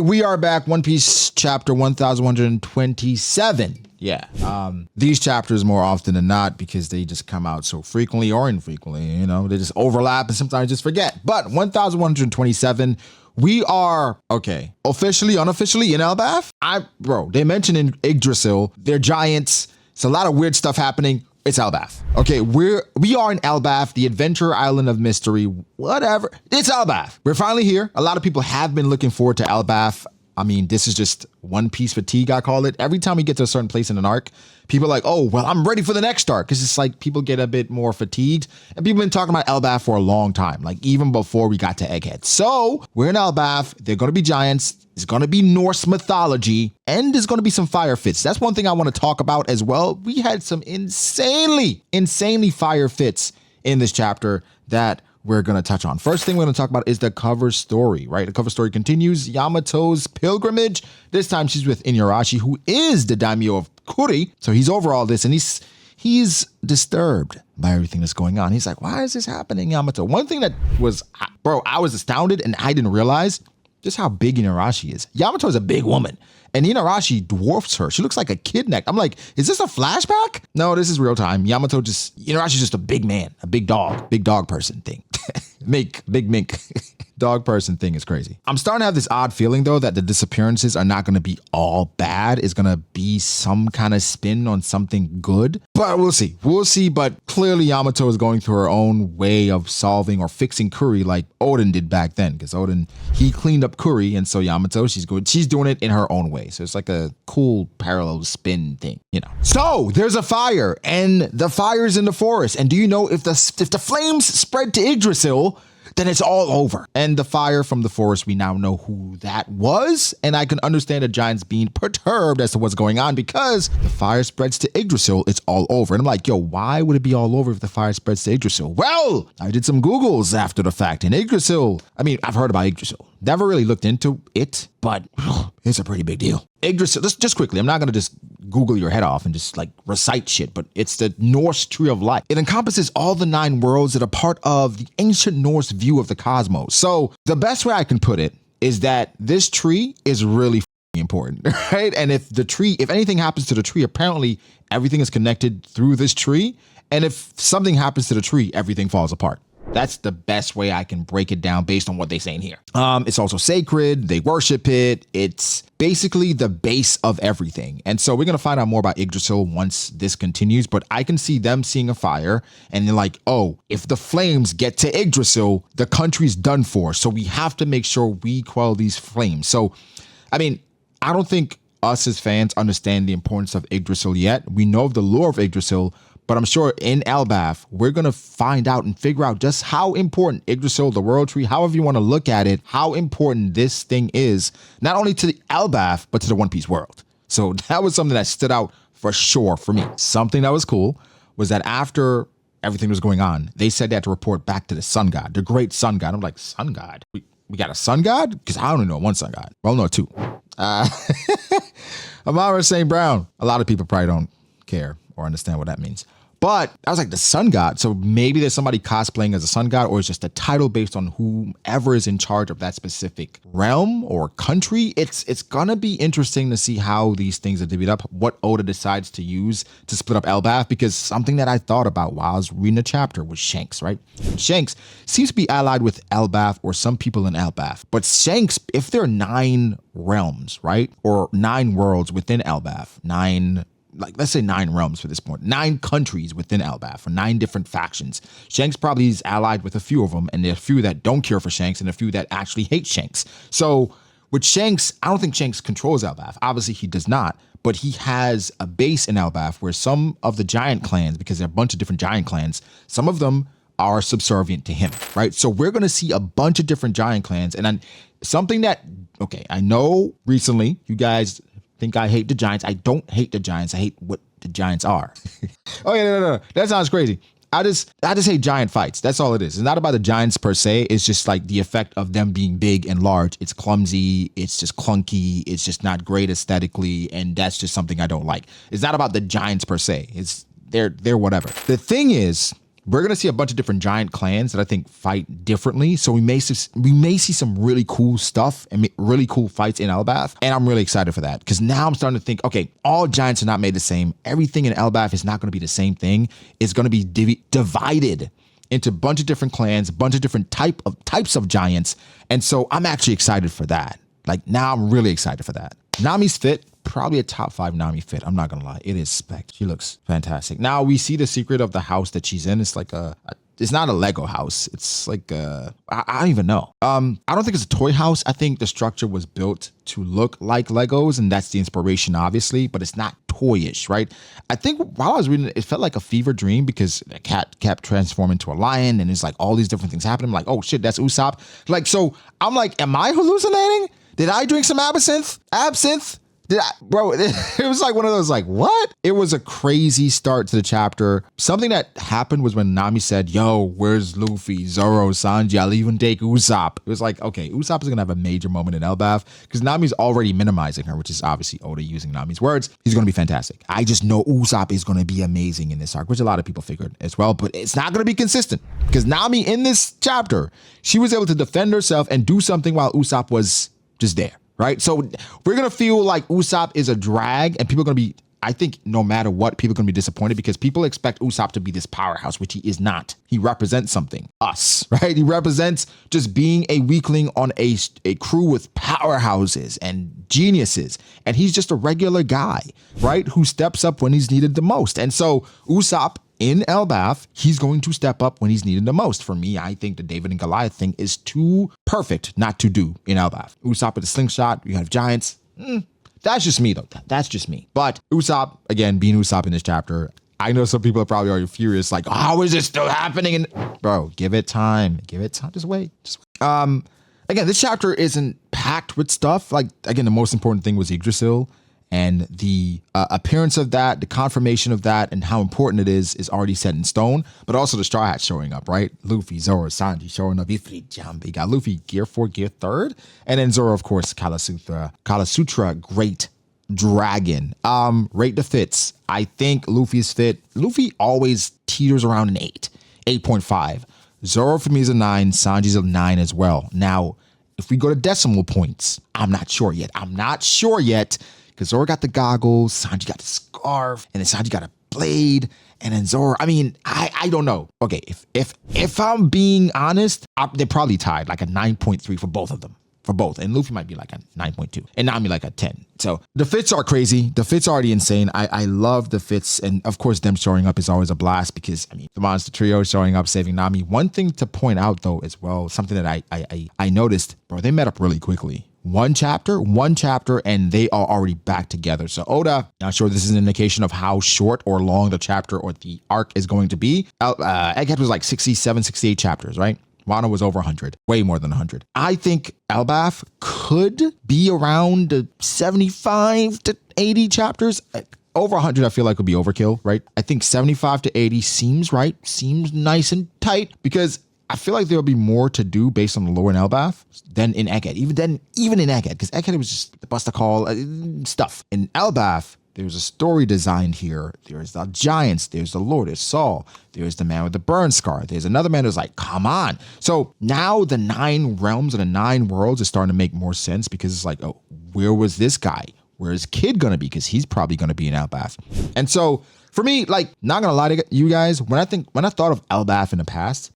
Okay, we are back. One Piece chapter 1127. Yeah. These chapters more often than not, because they just come out so frequently or infrequently, you know, they just overlap and sometimes just forget. But 1127, we are, okay, officially, unofficially in Elbaf. Bro, they mentioned in Yggdrasil, they're giants. It's a lot of weird stuff happening. It's Elbaf. Okay, we are in Elbaf, the adventure island of mystery, whatever. It's Elbaf. We're finally here. A lot of people have been looking forward to Elbaf. I mean, this is just One Piece fatigue, I call it. Every time we get to a certain place in an arc, people are like, oh, well, I'm ready for the next arc. Because it's like people get a bit more fatigued. And people have been talking about Elbaf for a long time, like even before we got to Egghead. So we're in Elbaf. They're going to be giants. It's going to be Norse mythology. And there's going to be some fire fits. That's one thing I want to talk about as well. We had some insanely fire fits in this chapter that we're going to touch on. First thing we're going to talk about is the cover story, right? The cover story continues Yamato's pilgrimage. This time she's with Inuarashi, who is the daimyo of Kuri. So he's over all this and he's disturbed by everything that's going on. He's like, why is this happening, Yamato? One thing that was, bro, I was astounded and I didn't realize just how big Inuarashi is. Yamato is a big woman. And Inuarashi dwarfs her. She looks like a kid neck. I'm like, is this a flashback? No, this is real time. Inuarashi's just a big man, a big dog person thing. Big mink. Dog person thing is crazy. I'm starting to have this odd feeling though that the disappearances are not going to be all bad. It's going to be some kind of spin on something good, but we'll see. But clearly Yamato is going through her own way of solving or fixing Kuri like Oden did back then, because Oden, he cleaned up Kuri, and so Yamato, she's doing it in her own way. So it's like a cool parallel spin thing, you know. So there's a fire, and the fire's in the forest. And do you know if the flames spread to Yggdrasil, then it's all over. And the fire from the forest, we now know who that was. And I can understand the giants being perturbed as to what's going on, because the fire spreads to Yggdrasil, it's all over. And I'm like, yo, why would it be all over if the fire spreads to Yggdrasil? Well, I did some Googles after the fact. And Yggdrasil, I mean, I've heard about Yggdrasil. Never really looked into it, but it's a pretty big deal. Yggdrasil, just quickly, I'm not going to just Google your head off and just like recite shit, but it's the Norse tree of life. It encompasses all the 9 worlds that are part of the ancient Norse view of the cosmos. So the best way I can put it is that this tree is really important, right? And if anything happens to the tree, apparently everything is connected through this tree. And if something happens to the tree, everything falls apart. That's the best way I can break it down based on what they say in here. It's also sacred. They worship it. It's basically the base of everything. And so we're going to find out more about Yggdrasil once this continues. But I can see them seeing a fire and they're like, oh, if the flames get to Yggdrasil, the country's done for. So we have to make sure we quell these flames. So, I mean, I don't think us as fans understand the importance of Yggdrasil yet. We know of the lore of Yggdrasil, but I'm sure in Elbaf, we're going to find out and figure out just how important Yggdrasil, the World Tree, however you want to look at it, how important this thing is, not only to the Elbaf, but to the One Piece world. So that was something that stood out for sure for me. Something that was cool was that after everything was going on, they said they had to report back to the sun god, the great sun god. I'm like, sun god? We got a sun god? Because I only know one sun god. Well, no, 2. Amara St. Brown. A lot of people probably don't care or understand what that means. But I was like, the sun god. So maybe there's somebody cosplaying as a sun god, or it's just a title based on whomever is in charge of that specific realm or country. It's gonna be interesting to see how these things are divvied up, what Oda decides to use to split up Elbaf, because something that I thought about while I was reading the chapter was Shanks, right? And Shanks seems to be allied with Elbaf or some people in Elbaf. But Shanks, if there are 9 realms, right? Or 9 worlds within Elbaf, let's say 9 realms for this point, 9 countries within Elbaf, or 9 different factions. Shanks probably is allied with a few of them, and there are a few that don't care for Shanks and a few that actually hate Shanks. So with Shanks, I don't think Shanks controls Elbaf. Obviously he does not, but he has a base in Elbaf where some of the giant clans, because there are a bunch of different giant clans, some of them are subservient to him, right? So we're going to see a bunch of different giant clans. And then something that, okay, I know recently you guys think I hate the Giants. I don't hate the Giants. I hate what the Giants are. Oh yeah, no. That sounds crazy. I just hate giant fights. That's all it is. It's not about the Giants per se. It's just like the effect of them being big and large. It's clumsy. It's just clunky. It's just not great aesthetically. And that's just something I don't like. It's not about the Giants per se. They're whatever. The thing is, we're gonna see a bunch of different giant clans that I think fight differently. So we may see some really cool stuff and really cool fights in Elbaf, and I'm really excited for that because now I'm starting to think, okay, all giants are not made the same. Everything in Elbaf is not going to be the same thing. It's going to be divided into a bunch of different clans, a bunch of different types of giants, and so I'm actually excited for that. Like now, I'm really excited for that. Nami's fit. Probably a top 5 Nami fit. I'm not gonna lie. It is spec. She looks fantastic. Now we see the secret of the house that she's in. It's like it's not a Lego house. It's like I don't even know. I don't think it's a toy house. I think the structure was built to look like Legos, and that's the inspiration, obviously, but it's not toyish, right? I think while I was reading it, it felt like a fever dream because the cat kept transforming into a lion, and it's like all these different things happening. I'm like, oh shit, that's Usopp. Like, so I'm like, am I hallucinating? Did I drink some absinthe? Bro, it was like one of those, like, what? It was a crazy start to the chapter. Something that happened was when Nami said, yo, where's Luffy, Zoro, Sanji? I'll even take Usopp. It was like, okay, Usopp is going to have a major moment in Elbaf because Nami's already minimizing her, which is obviously Oda using Nami's words. He's going to be fantastic. I just know Usopp is going to be amazing in this arc, which a lot of people figured as well, but it's not going to be consistent because Nami in this chapter, she was able to defend herself and do something while Usopp was just there. Right. So we're going to feel like Usopp is a drag and people are going to be, I think no matter what, people are going to be disappointed because people expect Usopp to be this powerhouse, which he is not. He represents something, us, right? He represents just being a weakling on a crew with powerhouses and geniuses. And he's just a regular guy, right? Who steps up when he's needed the most. And so Usopp in Elbaf, he's going to step up when he's needed the most. For me, I think the David and Goliath thing is too perfect not to do in Elbaf. Usopp with a slingshot, you have giants. That's just me, though. That's just me. But Usopp, again, being Usopp in this chapter, I know some people are probably already furious, like, how is this still happening? And bro, give it time. Give it time. Just wait. Again, this chapter isn't packed with stuff. Like, again, the most important thing was Yggdrasil. And the appearance of that, the confirmation of that, and how important it is already set in stone. But also the Straw Hats showing up, right? Luffy, Zoro, Sanji showing up. You got Luffy, Gear 4, Gear 3rd. And then Zoro, of course, Kala Sutra, Great Dragon. Rate the fits. I think Luffy's fit. Luffy always teeters around an 8, 8.5. Zoro for me is a 9. Sanji's a 9 as well. Now, if we go to decimal points, I'm not sure yet. Because Zoro got the goggles, Sanji got the scarf, and then Sanji got a blade, and then Zoro, I mean, I don't know. Okay, if I'm being honest, they're probably tied, like a 9.3 for both of them. For both. And Luffy might be like a 9.2. And Nami like a 10. So the fits are crazy. The fits are already insane. I love the fits. And of course, them showing up is always a blast because, I mean, the Monster Trio showing up, saving Nami. One thing to point out, though, as well, something that I noticed, bro, they met up really quickly. One chapter, and they are already back together. So Oda, not sure this is an indication of how short or long the chapter or the arc is going to be. Egghead was like 67, 68 chapters, right? Wano was over 100, way more than 100. I think Elbaf could be around 75 to 80 chapters. Over 100, I feel like would be overkill, right? I think 75 to 80 seems right, seems nice and tight because I feel like there'll be more to do based on the lore in Elbaf than in Egghead. Even in Egghead, because Egghead was just the Buster Call stuff. In Elbaf, there's a story designed here. There's the giants. There's the Lord. There's Saul. There's the man with the burn scar. There's another man who's like, come on. So now the 9 realms and the 9 worlds is starting to make more sense because it's like, oh, where was this guy? Where is Kid going to be? Because he's probably going to be in Elbaf. And so for me, like, not going to lie to you guys, when I thought of Elbaf in the past,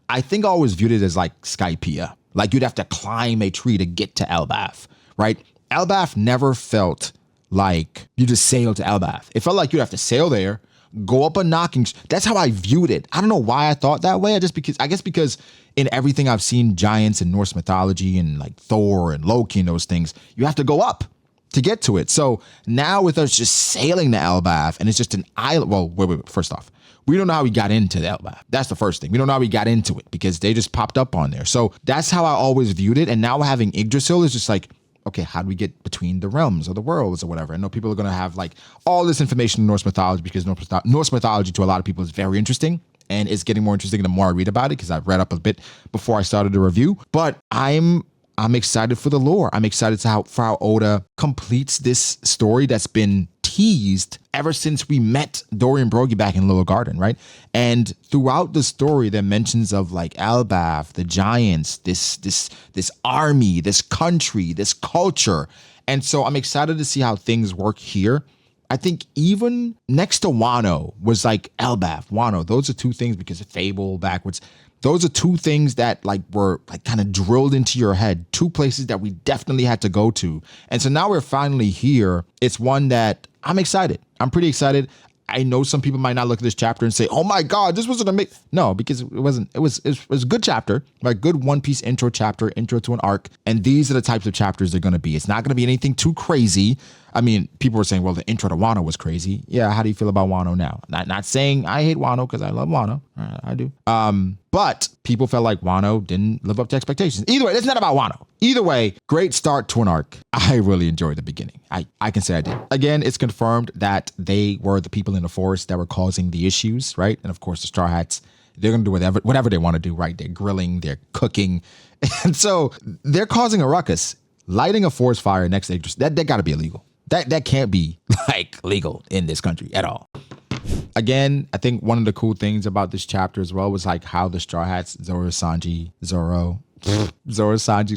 I think I always viewed it as like Skypiea. Like you'd have to climb a tree to get to Elbaf, right? Elbaf never felt like you just sail to Elbaf. It felt like you'd have to sail there, go up a knocking. That's how I viewed it. I don't know why I thought that way. I guess because in everything I've seen giants in Norse mythology and like Thor and Loki and those things, you have to go up to get to it. So now with us just sailing to Elbaf and it's just an island. Well, wait. First off, we don't know how we got into the Elbaf. That's the first thing. We don't know how we got into it because they just popped up on there. So that's how I always viewed it. And now having Yggdrasil is just like, okay, how do we get between the realms or the worlds or whatever? I know people are going to have like all this information in Norse mythology because Norse mythology to a lot of people is very interesting and it's getting more interesting the more I read about it because I've read up a bit before I started the review. But I'm I'm excited for the lore. I'm excited for how Oda completes this story that's been teased ever since we met Dorian Broggie back in Lower Garden, right? And throughout the story, there are mentions of like Elbaf, the giants, this army, this country, this culture. And so I'm excited to see how things work here. I think even next to Wano was like Elbaf, Wano. Those are two things, because of Fable backwards. Those are two things that like were like kind of drilled into your head. Two places that we definitely had to go to. And so now we're finally here. It's one that I'm excited. I'm pretty excited. I know some people might not look at this chapter and say, "Oh my God, this was an amazing." No, because it wasn't. It was a good chapter, like good One Piece intro chapter, intro to an arc. And these are the types of chapters they're going to be. It's not going to be anything too crazy. I mean, people were saying, "Well, the intro to Wano was crazy." Yeah, how do you feel about Wano now? Not saying I hate Wano, because I love Wano. I do. But people felt like Wano didn't live up to expectations. Either way, it's not about Wano. Either way, great start to an arc. I really enjoyed the beginning. I can say I did. Again, it's confirmed that they were the people in the forest that were causing the issues, right? And of course, the Straw Hats, they're going to do whatever they want to do, right? They're grilling, they're cooking. And so they're causing a ruckus. Lighting a forest fire next to Yggdrasil, that got to be illegal. That can't be like legal in this country at all. Again, I think one of the cool things about this chapter as well was like how the Straw Hats, Sanji,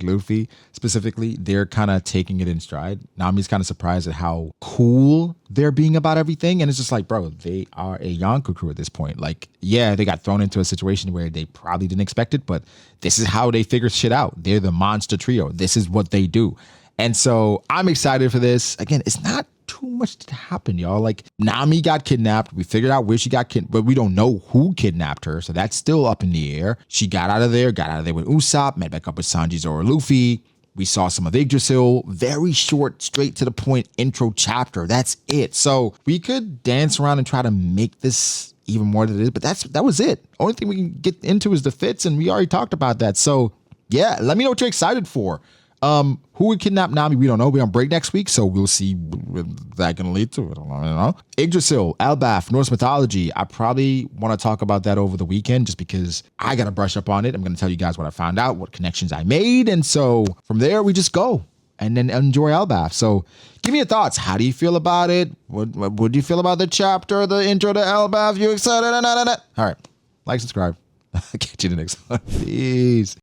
Luffy specifically, they're kind of taking it in stride. Nami's kind of surprised at how cool they're being about everything. And it's just like, bro, they are a Yonko crew at this point. Like, yeah, they got thrown into a situation where they probably didn't expect it, but this is how they figure shit out. They're the monster trio. This is what they do. And so I'm excited for this. Again, it's not too much to happen, y'all. Like, Nami got kidnapped. We figured out where she got kidnapped, but we don't know who kidnapped her. So that's still up in the air. She got out of there with Usopp, met back up with Sanji, Zoro, Luffy. We saw some of Yggdrasil. Very short, straight to the point intro chapter. That's it. So we could dance around and try to make this even more than it is, but that was it. Only thing we can get into is the fits, and we already talked about that. So yeah, let me know what you're excited for. Who would kidnap Nami? We don't know. We're on break next week, so we'll see what that can lead to. I don't know. Yggdrasil, Elbaf, Norse mythology. I probably want to talk about that over the weekend just because I got to brush up on it. I'm going to tell you guys what I found out, what connections I made. And so from there, we just go and then enjoy Elbaf. So give me your thoughts. How do you feel about it? What do you feel about the chapter, the intro to Elbaf? You excited? All right. Like, subscribe. I'll catch you in the next one. Peace.